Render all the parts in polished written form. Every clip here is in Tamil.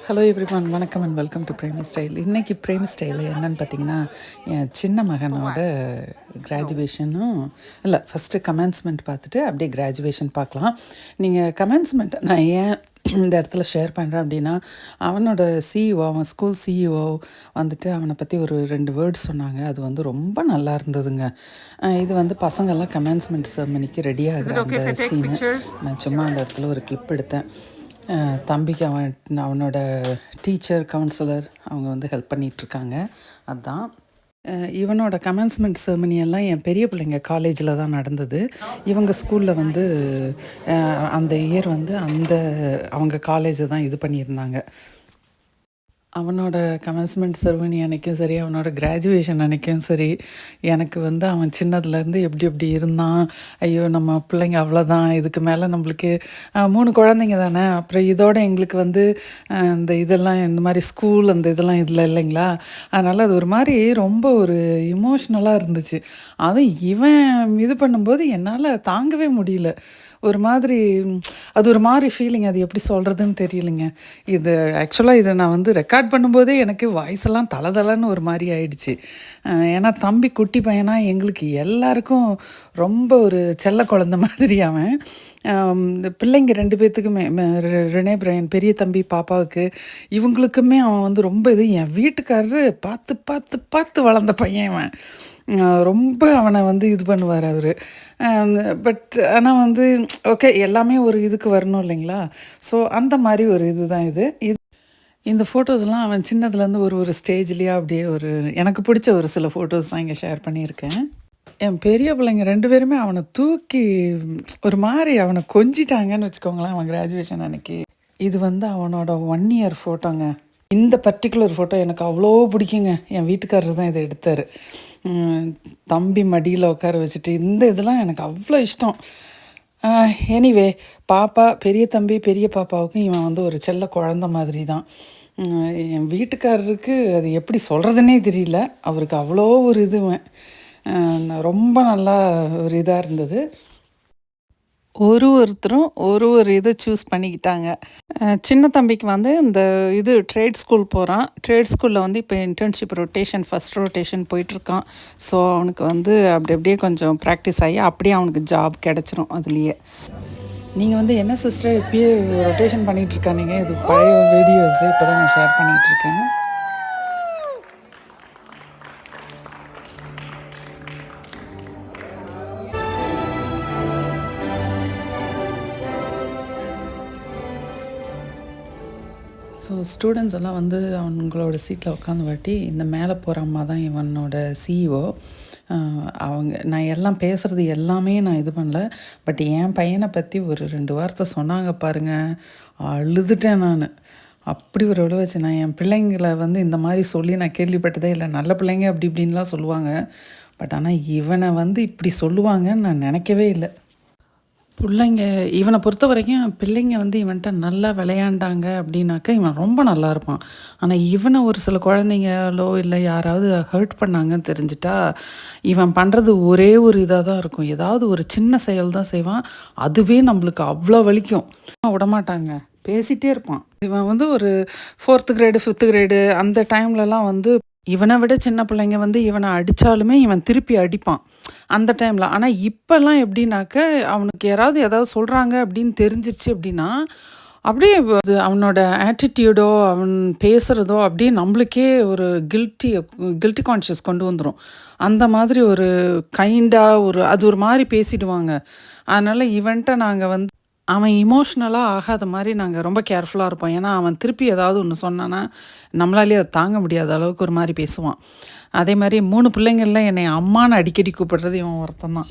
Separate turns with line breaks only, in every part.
ஹலோ எவ்ரிவன், வணக்கம் and welcome to Premi style. இன்றைக்கி பிரேமி ஸ்டைல் என்னன்னு பார்த்தீங்கன்னா, என் சின்ன மகனோட கிராஜுவேஷனும் இல்லை, ஃபஸ்ட்டு கமென்ஸ்மெண்ட் பார்த்துட்டு அப்படியே கிராஜுவேஷன் பார்க்கலாம். நீங்கள் கமென்ஸ்மெண்ட் நான் ஏன் இந்த இடத்துல ஷேர் பண்ணுறேன் அப்படின்னா, அவனோட சிஇஓ, அவன் ஸ்கூல் சிஇஓ வந்துட்டு அவனை பற்றி ஒரு 2 வேர்ட்ஸ் சொன்னாங்க. அது வந்து ரொம்ப நல்லா இருந்ததுங்க. இது வந்து பசங்கள்லாம் கமென்ஸ்மெண்ட் செர்மனிக்கு ரெடியாக அந்த சீனு. நான் சும்மா அந்த இடத்துல ஒரு கிளிப் எடுத்தேன். தம்பிக்கு அவனோட டீச்சர், கவுன்சிலர் அவங்க வந்து ஹெல்ப் பண்ணிகிட்ருக்காங்க. அதுதான் இவனோட கமென்ஸ்மெண்ட் செர்மனி எல்லாம் என் பெரிய பிள்ளைங்க காலேஜில் தான் நடந்தது. இவங்க ஸ்கூலில் வந்து அந்த இயர் வந்து அவங்க காலேஜை தான் இது பண்ணியிருந்தாங்க. அவனோட கமென்ஸ்மெண்ட் செர்மனி அன்றைக்கும் சரி, அவனோட கிராஜுவேஷன் அன்றைக்கும் சரி, எனக்கு வந்து அவன் சின்னதுலேருந்து எப்படி இருந்தான். ஐயோ, நம்ம பிள்ளைங்க அவ்வளோதான், இதுக்கு மேலே நம்மளுக்கு 3 குழந்தைங்க தானே. அப்புறம் இதோட எங்களுக்கு வந்து இந்த இதெல்லாம் இந்த மாதிரி ஸ்கூல் அந்த இதெல்லாம் இல்லை இல்லைங்களா. அதனால் அது ஒரு மாதிரி ரொம்ப ஒரு இமோஷ்னலாக இருந்துச்சு. அதுவும் இவன் இது பண்ணும்போது என்னால் தாங்கவே முடியல. ஒரு மாதிரி அது ஒரு மாதிரி ஃபீலிங். அது எப்படி சொல்கிறதுன்னு தெரியலைங்க. இது ஆக்சுவலாக இதை நான் வந்து ரெக்கார்ட் பண்ணும்போதே எனக்கு வாய்ஸெல்லாம் தளதளன்னு ஒரு மாதிரி ஆயிடுச்சு. ஏன்னா தம்பி குட்டி பையனாக எங்களுக்கு எல்லாருக்கும் ரொம்ப ஒரு செல்ல குழந்த மாதிரி அவன். பிள்ளைங்க 2 பேர்த்துக்குமே ரெனே பிரையன் பெரிய தம்பி பாப்பாவுக்கு இவங்களுக்குமே அவன் வந்து ரொம்ப இது. என் வீட்டுக்காரரு பார்த்து பார்த்து பார்த்து வளர்ந்த பையன் அவன். ரொம்ப அவனை வந்து இது பண்ணுவார் அவர். பட் ஆனால் வந்து ஓகே, எல்லாமே ஒரு இதுக்கு வரணும் இல்லைங்களா. ஸோ அந்த மாதிரி ஒரு இது தான் இது. இந்த ஃபோட்டோஸ்லாம் அவன் சின்னதுலேருந்து ஒரு ஸ்டேஜ்லேயே அப்படியே எனக்கு பிடிச்ச ஒரு சில ஃபோட்டோஸ் தான் இங்கே ஷேர் பண்ணியிருக்கேன். என் பெரிய பிள்ளைங்க 2 பேருமே அவனை தூக்கி ஒரு மாதிரி அவனை கொஞ்சிட்டாங்கன்னு வச்சுக்கோங்களேன் அவன் கிராஜுவேஷன் அன்னைக்கு. இது வந்து அவனோட 1 இயர் ஃபோட்டோங்க. இந்த பர்டிகுலர் ஃபோட்டோ எனக்கு அவ்வளோ பிடிக்குங்க. என் வீட்டுக்காரர் தான் இதை எடுத்தார். தம்பி மடியில் உட்கார வச்சுட்டு இந்த இதெல்லாம் எனக்கு அவ்வளோ இஷ்டம். எனிவே, பெரிய தம்பி பெரிய பாப்பாவுக்கும் இவன் வந்து ஒரு செல்ல குழந்த மாதிரி தான். என் வீட்டுக்காரருக்கு அது எப்படி சொல்கிறதுனே தெரியல. அவருக்கு அவ்வளோ ஒரு இதுவன் ரொம்ப நல்லா ஒரு இதாக இருந்தது. ஒருத்தரும் ஒரு இதை சூஸ் பண்ணிக்கிட்டாங்க. சின்ன தம்பிக்கு வந்து இந்த ட்ரேட் ஸ்கூல் போகிறான். ட்ரேட் ஸ்கூலில் வந்து இப்போ இன்டர்ன்ஷிப் ஃபஸ்ட் ரொட்டேஷன் போயிட்டுருக்கான். ஸோ அவனுக்கு வந்து அப்படியே கொஞ்சம் ப்ராக்டிஸ் ஆகி அப்படியே அவனுக்கு ஜாப் கிடச்சிரும் அதுலேயே. நீங்கள் வந்து என்ன சிஸ்டர் இப்பயே ரொட்டேஷன் பண்ணிகிட்ருக்கானீங்க? இது பழைய வீடியோஸு இப்போ தான் நான் ஷேர் பண்ணிகிட்ருக்கேன். ஸோ ஸ்டூடெண்ட்ஸ் எல்லாம் வந்து அவங்களோட சீட்டில் உட்காந்து வாட்டி இந்த மேலே போகிற அம்மா தான் இவனோட சிஇஓ. நான் எல்லாம் பேசுகிறது எல்லாமே நான் இது பண்ணல. பட் என் பையனை பற்றி ஒரு 2 வார்த்தை சொன்னாங்க பாருங்கள், அழுதுட்டேன் நான். அப்படி ஒரு வச்சு நான் என் பிள்ளைங்களை வந்து இந்த மாதிரி சொல்லி நான் கேள்விப்பட்டதே இல்லை. நல்ல பிள்ளைங்க அப்படி இப்படின்லாம் சொல்லுவாங்க. பட் ஆனால் இவனை வந்து இப்படி சொல்லுவாங்கன்னு நான் நினைக்கவே இல்லை. இவனை பொறுத்த வரைக்கும் பிள்ளைங்க வந்து இவன்கிட்ட நல்லா விளையாண்டாங்க அப்படின்னாக்கா இவன் ரொம்ப நல்லா இருப்பான். ஆனால் இவனை ஒரு சில குழந்தைங்களோ இல்லை யாராவது ஹர்ட் பண்ணாங்கன்னு தெரிஞ்சிட்டா இவன் பண்ணுறது ஒரே ஒரு இதாக தான் இருக்கும். ஏதாவது ஒரு சின்ன செயல் தான் செய்வான். அதுவே நம்மளுக்கு அவ்வளோ வலிக்கும். விடமாட்டாங்க, பேசிகிட்டே இருப்பான். இவன் வந்து ஒரு 4th கிரேடு 5th கிரேடு அந்த டைம்லலாம் வந்து இவனை விட சின்ன பிள்ளைங்க வந்து இவனை அடித்தாலுமே இவன் திருப்பி அடிப்பான் அந்த டைமில். ஆனால் இப்போல்லாம் எப்படின்னாக்க அவனுக்கு ஏதாவது சொல்கிறாங்க அப்படின்னு தெரிஞ்சிருச்சு அப்படின்னா அப்படியே அவனோட ஆட்டிடியூடோ அவன் பேசுகிறதோ அப்படியே நம்மளுக்கே ஒரு கில்ட்டி கான்ஷியஸ் கொண்டு வந்துடும். அந்த மாதிரி ஒரு கைண்டாக அது ஒரு மாதிரி பேசிடுவாங்க. அதனால் இவன்ட்ட நாங்கள் வந்து அவன் இமோஷ்னலாக ஆகாத மாதிரி நாங்கள் ரொம்ப கேர்ஃபுல்லாக இருப்போம். ஏன்னா அவன் திருப்பி ஏதாவது ஒன்று சொன்னான்னா நம்மளாலேயே அதை தாங்க முடியாத அளவுக்கு ஒரு மாதிரி பேசுவான். அதே மாதிரி 3 பிள்ளைங்கள்ல என்னை அம்மான்னு அடிக்கடி கூப்பிடுறது இவன் ஒருத்தன் தான்.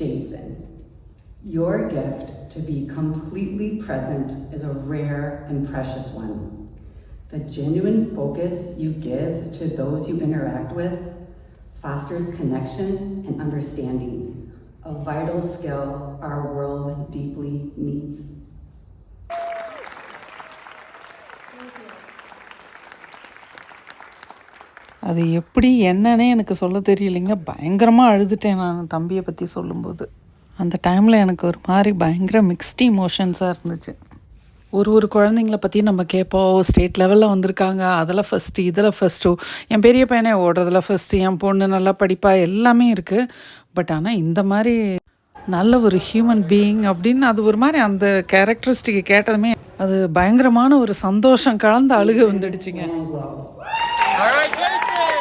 Your gift to be completely present is a rare and precious one. The genuine focus you give to those you interact with fosters connection and understanding, a vital skill our world deeply needs.
அது எப்படி என்னன்னே எனக்கு சொல்ல தெரியலைங்க. பயங்கரமாக அழுதுட்டேன் நான் தம்பியை பற்றி சொல்லும்போது. அந்த டைமில் எனக்கு ஒரு மாதிரி பயங்கர மிக்ஸ்டு இமோஷன்ஸாக இருந்துச்சு. ஒரு குழந்தைங்கள பற்றி நம்ம கேட்போம். ஸ்டேட் லெவலில் வந்திருக்காங்க, அதில் ஃபஸ்ட்டு, இதில் ஃபஸ்ட்டு. என் பெரிய பையனே ஓடுறதுல ஃபஸ்ட்டு, என் பொண்ணு நல்லா படிப்பா, எல்லாமே இருக்குது. பட் ஆனால் இந்த மாதிரி நல்ல ஒரு ஹியூமன் பீயிங் அப்படின்னு அது ஒரு மாதிரி அந்த கேரக்டரிஸ்டிக்கை கேட்டதுமே அது பயங்கரமான ஒரு சந்தோஷம் கலந்து அழுக வந்துடுச்சுங்க.
All right, Jason!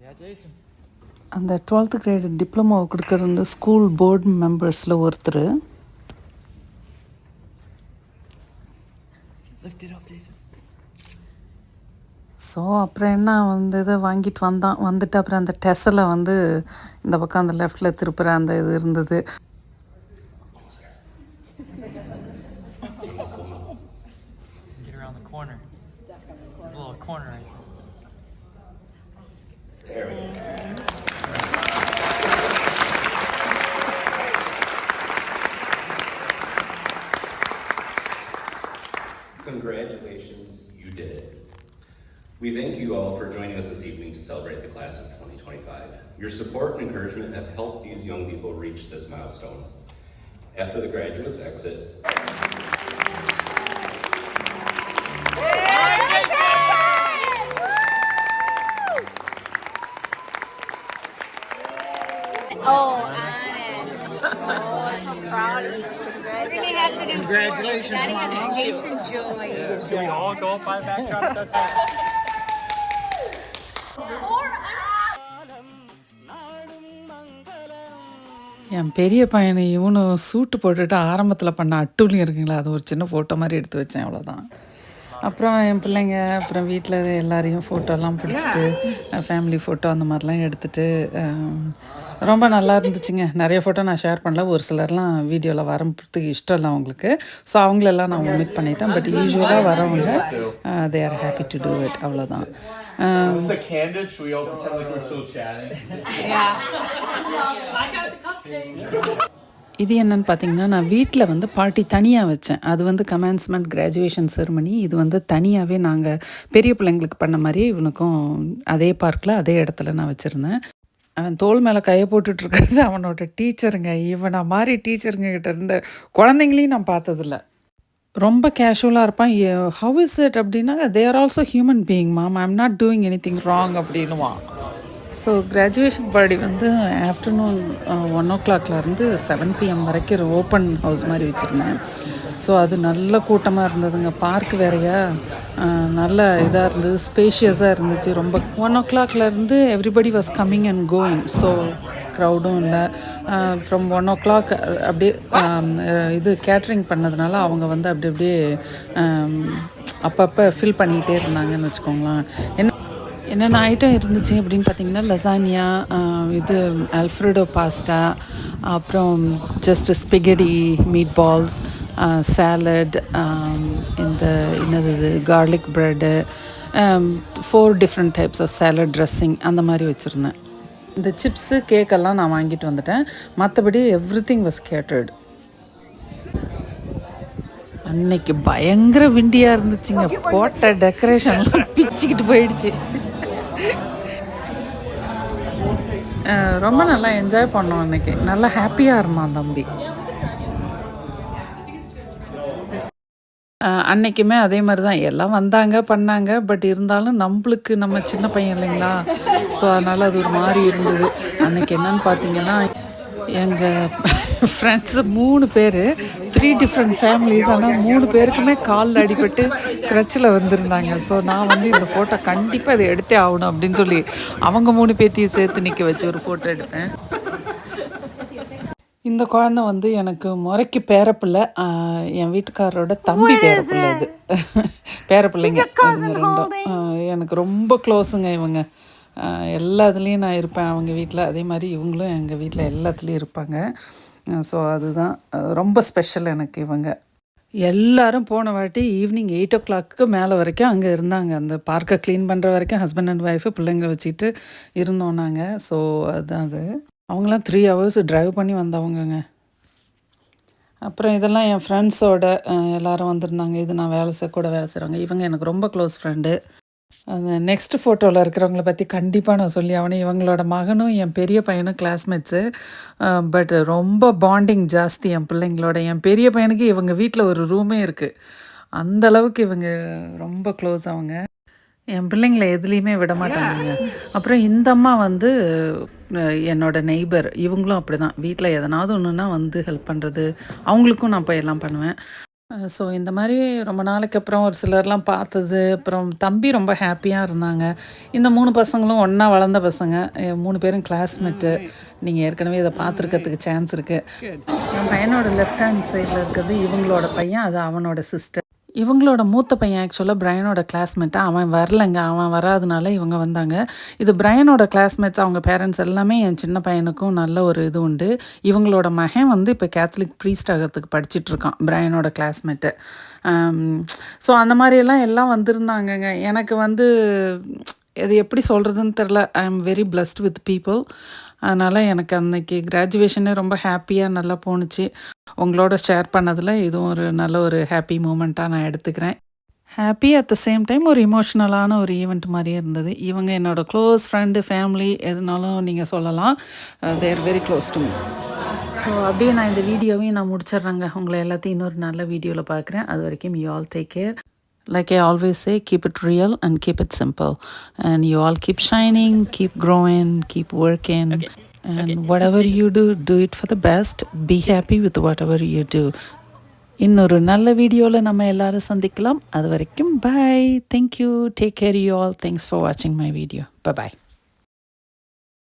Yeah, Jason.
அந்த 12th கிரேட் டிப்ளமோ கொடுக்குற இந்த ஸ்கூல் போர்டு மெம்பர்ஸில் ஒருத்தர்.
Lift it up, Jason.
So அப்புறம் என்ன இதை வாங்கிட்டு வந்துட்டு அப்புறம் அந்த டெஸ்ஸில் இந்த பக்கம் அந்த லெஃப்டில் திருப்புற அந்த இது இருந்தது.
Get around the corner. There's a little corner right there. There we go.
Congratulations, you did it. We thank you all for joining us this evening to celebrate the class of 2025. Your support and encouragement have helped these young people reach this milestone. After the graduates exit,
Oh, honest. Oh, I'm so proud of you. We're going to have to do
Congratulations,
four. We gotta have Jason Joy.
Should we all go up by the backdrops? That's it.
என் பெரிய பையனை இவனும் சூட்டு போட்டுட்டு ஆரம்பத்தில் பண்ண அட்டூழியம் இருக்குங்களா, அது ஒரு சின்ன ஃபோட்டோ மாதிரி எடுத்து வச்சேன், அவ்வளோதான். அப்புறம் என் பிள்ளைங்க அப்புறம் வீட்டில் எல்லாரையும் ஃபோட்டோலாம் பிடிச்சிட்டு ஃபேமிலி ஃபோட்டோ அந்த மாதிரிலாம் எடுத்துகிட்டு ரொம்ப நல்லா இருந்துச்சுங்க. நிறைய ஃபோட்டோ நான் ஷேர் பண்ணல, ஒரு சிலர்லாம் வீடியோவில் வரதுக்கு இஷ்டம் இல்லை அவங்களுக்கு. ஸோ அவங்களெல்லாம் நான் ஒமிட் பண்ணிட்டேன். பட் யூஸ்வலாக வரவங்க they are happy to do it, அவ்வளோதான்.
Is this a candid? Should we all pretend like we're still chatting?
இது என்னன்னு பார்த்தீங்கன்னா, நான் வீட்டில் பார்ட்டி தனியாக வச்சேன். அது கமென்ஸ்மெண்ட் கிராஜுவேஷன் செரிமனி. இது தனியாகவே நாங்கள் பெரிய பிள்ளைங்களுக்கு பண்ண மாதிரியே இவனுக்கும் அதே பார்க்கில் அதே இடத்துல நான் வச்சுருந்தேன். அவன் தோள் மேலே கையை போட்டுட்ருக்கிறது அவனோட டீச்சருங்க. இவனை மாதிரி டீச்சருங்க கிட்ட இருந்த குழந்தைங்களையும் நான் பார்த்ததில்ல. ரொம்ப கேஷுவலாக இருப்பான். ஹவ் இஸ் இட் அப்படின்னா, they are also human being ma'am, I am not doing anything wrong அப்படின்னுவான். ஸோ கிராஜுவேஷன் பார்ட்டி ஆஃப்டர்நூன் 1 o'clockலேருந்து 7 PM வரைக்கும் ஓப்பன் ஹவுஸ் மாதிரி வச்சுருந்தேன். ஸோ அது நல்ல கூட்டமாக இருந்ததுங்க. பார்க் வேறையா, நல்ல இதாக இருந்தது, ஸ்பேஷியஸாக இருந்துச்சு. ரொம்ப 1 o'clockலேருந்து everybody was coming and going. So க்ரௌடும் இல்லை. ஃப்ரம் 1 o'clock அப்படியே இது கேட்ரிங் பண்ணதுனால அவங்க அப்படி அப்படியே அப்பப்போ ஃபில் பண்ணிக்கிட்டே இருந்தாங்கன்னு வச்சுக்கோங்களேன். என்னென்ன ஐட்டம் இருந்துச்சு அப்படின்னு பார்த்தீங்கன்னா, லசானியா, இது ஆல்ஃப்ரெடோ பாஸ்டா, அப்புறம் ஜஸ்ட் ஸ்பிகடி மீட் பால்ஸ், சாலட், என்னது garlic bread, 4 different types of salad dressing அந்த மாதிரி வச்சுருந்தேன். இந்த சிப்ஸு கேக்கெல்லாம் நான் வாங்கிட்டு வந்துட்டேன். மற்றபடி எவ்ரிதிங் வாஸ் கேட்டர்டு. அன்னைக்கு பயங்கர விண்டியாக இருந்துச்சுங்க. போட்ட டெக்கரேஷன்லாம் பிச்சுக்கிட்டு போயிடுச்சு. ரொம்ப நல்லா என்ஜாய் பண்ணோம் அன்றைக்கி. நல்லா ஹாப்பியாக இருந்தான் தம்பி. அன்றைக்குமே அதே மாதிரி தான் எல்லாம் வந்தாங்க பண்ணாங்க. பட் இருந்தாலும் நம்மளுக்கு நம்ம சின்ன பையன் இல்லைங்களா, ஸோ அதனால் அது ஒரு மாதிரி இருந்தது. அன்றைக்கி என்னன்னு பார்த்தீங்கன்னா, எங்கள் ஃப்ரெண்ட்ஸு 3 பேர் 3 different ஃபேமிலிஸ். ஆனால் 3 பேருக்குமே காலில் அடிபட்டு க்ரச்சில் வந்திருந்தாங்க. ஸோ நான் இந்த ஃபோட்டோ கண்டிப்பாக இதை எடுத்தே ஆகணும் அப்படின்னு சொல்லி அவங்க 3 பேர்த்தையும் சேர்த்து நிற்க வச்சு ஒரு ஃபோட்டோ எடுத்தேன். இந்த குழந்தை எனக்கு முறைக்கு பேரப்பிள்ளை. என் வீட்டுக்காரரோட தம்பி பேரப்பிள்ளை. இது பேரப்பிள்ளைங்க இவங்க ரெண்டும். எனக்கு ரொம்ப க்ளோஸுங்க இவங்க. எல்லா இதுலேயும் நான் இருப்பேன் அவங்க வீட்டில். அதே மாதிரி இவங்களும் எங்கள் வீட்டில் எல்லாத்துலேயும் இருப்பாங்க. ஸோ அதுதான் ரொம்ப ஸ்பெஷல் எனக்கு இவங்க. எல்லோரும் போன வாட்டி ஈவினிங் 8 o'clock மேலே வரைக்கும் அங்கே இருந்தாங்க. அந்த பார்க்கை க்ளீன் பண்ணுற வரைக்கும் ஹஸ்பண்ட் அண்ட் ஒய்ஃபு பிள்ளைங்களை வச்சுக்கிட்டு இருந்தோம் நாங்கள். ஸோ அதுதான் அது. அவங்களாம் 3 hours ட்ரைவ் பண்ணி வந்தவங்கங்க. அப்புறம் இதெல்லாம் என் ஃப்ரெண்ட்ஸோட எல்லோரும் வந்திருந்தாங்க. இது நான் கூட வேலை செய்கிறவங்க. இவங்க எனக்கு ரொம்ப க்ளோஸ் ஃப்ரெண்டு. அந்த நெக்ஸ்ட் ஃபோட்டோவில் இருக்கிறவங்கள பற்றி கண்டிப்பாக நான் சொல்லி ஆகணும். இவங்களோட மகனும் என் பெரிய பையனும் கிளாஸ்மேட்ஸு. பட் ரொம்ப பாண்டிங் ஜாஸ்தி என் பிள்ளைங்களோட. என் பெரிய பையனுக்கு இவங்க வீட்டில் ஒரு ரூமே இருக்குது. அந்த அளவுக்கு இவங்க ரொம்ப க்ளோஸ் அவங்க. என் பிள்ளைங்கள எதுலேயுமே விட மாட்டாங்கங்க. அப்புறம் இந்த அம்மா வந்து என்னோட நெய்பர். இவங்களும் அப்படி தான். வீட்டில் எதனாவது ஒன்றுனா வந்து ஹெல்ப் பண்ணுறது, அவங்களுக்கும் நான் போய் எல்லாம் பண்ணுவேன். ஸோ இந்த மாதிரி ரொம்ப நாளைக்கு அப்புறம் ஒரு சிலர்லாம் பார்த்தது. அப்புறம் தம்பி ரொம்ப ஹாப்பியாக இருந்தாங்க. இந்த 3 பசங்களும் ஒன்றா வளர்ந்த பசங்க. 3 பேரும் கிளாஸ்மேட்டு. நீங்கள் ஏற்கனவே இதை பார்த்துருக்கிறதுக்கு சான்ஸ் இருக்குது. என் பையனோட லெஃப்ட் ஹேண்ட் சைடில் இருக்கிறது இவங்களோட பையன், அது அவனோட சிஸ்டர். இவங்களோட மூத்த பையன் ஆக்சுவலாக பிரையனோட கிளாஸ்மேட்டு. அவன் வரலைங்க. அவன் வராதனால இவங்க வந்தாங்க. இது பிரையனோட கிளாஸ்மேட்ஸ். அவங்க பேரண்ட்ஸ் எல்லாமே என் சின்ன பையனுக்கும் நல்ல ஒரு இது உண்டு. இவங்களோட மகன் வந்து இப்போ கேத்தலிக் ப்ரீஸ்ட் ஆகிறதுக்கு படிச்சிட்ருக்கான், பிரையனோட கிளாஸ்மேட்டு. ஸோ அந்த மாதிரியெல்லாம் எல்லாம் வந்திருந்தாங்கங்க. எனக்கு வந்து இது எப்படி சொல்கிறதுன்னு தெரில. I am very blessed with people. அதனால் எனக்கு அன்றைக்கி கிராஜுவேஷனே ரொம்ப ஹாப்பியாக நல்லா போணுச்சு. உங்களோட ஷேர் பண்ணதில் இதுவும் ஒரு நல்ல ஒரு ஹாப்பி மூமெண்ட்டாக நான் எடுத்துக்கிறேன். Happy at the same time ஒரு இமோஷ்னலான ஒரு ஈவெண்ட் மாதிரியே இருந்தது. இவங்க என்னோடய க்ளோஸ் ஃப்ரெண்டு, ஃபேமிலி எதுனாலும் நீங்கள் சொல்லலாம். They are very close to me. So அப்படியே நான் இந்த வீடியோவையும் நான் முடிச்சிட்றேங்க. உங்களை எல்லாத்தையும் இன்னொரு நல்ல வீடியோவில் பார்க்குறேன். அது வரைக்கும் you all take care. Like I always say, keep it real and keep it simple. And you all keep shining, keep growing, keep working. Okay. And whatever you do, do it for the best. Be happy with whatever you do. இன்னொரு நல்ல வீடியோவில் நம்ம எல்லாரும் சந்திக்கலாம். அது வரைக்கும் bye. Thank you. Take care you all. Thanks for watching my video. Bye-bye.